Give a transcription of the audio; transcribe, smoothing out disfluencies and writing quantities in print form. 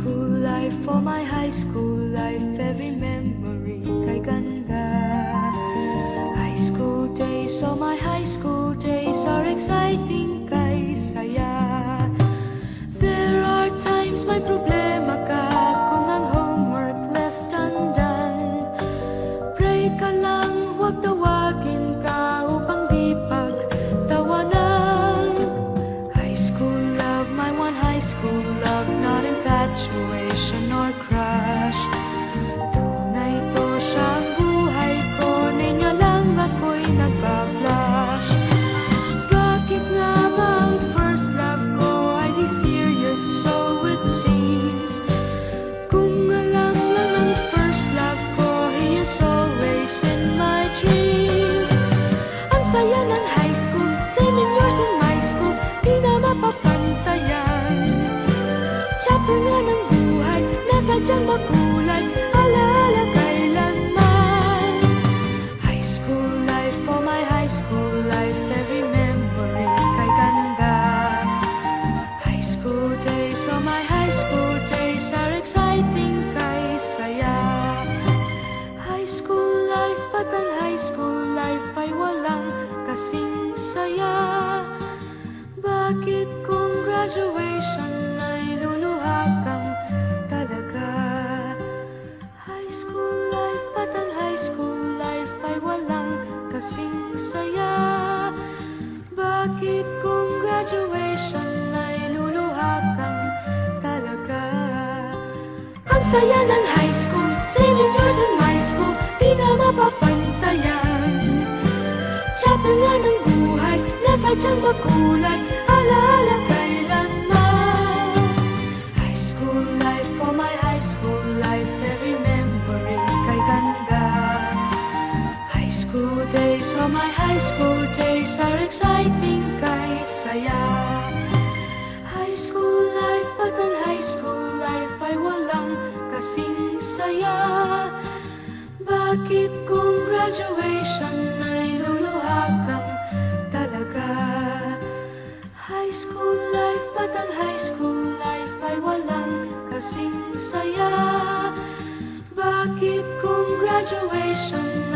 school life, for my high school life, every memory kay ganda. High school days, oh my high school days are exciting kay saya. There are times may problema ka kung ang homework left undone. Pray ka lang, huwag tawagin ka upang di pagtawanan. High school love, my one high school love, not infatuation or crush. Tunay to siyang buhay ko, ninya lang ako'y nagbablush. Bakit nga ba ang first love ko ay di serious, so it seems? Kung alam lang ang first love ko, he is always in my dreams. Ang saya ng high school, 7 years in my school, di na mapapantayan. Chapter nga ng buhay, nasadyang makulay, alaala kailanman. High school life, oh my high school life, every memory kay ganda. High school days, oh my high school days are exciting kay saya. High school life, ba't ang high school life ay walang kasing saya? Bakit kung graduation ay luluha kang talaga? High school life, ba't ang high school life ay walang kasing saya? Bakit kung graduation ay luluha kang talaga? Ang saya ng high school, 7 years in my school, di na mapapantayan. Chapter nga ng buhay, nasadyang makulay, alaala kailanman. High school life, oh my high school life, every memory kay ganda. High school days, oh my high school days are exciting kay saya. High school life, ba't ang high school life ay walang kasing saya? Bakit kung graduation ay luluha kang talaga? High school life, ba't ang high school life ay walang kasing saya? Bakit kung graduation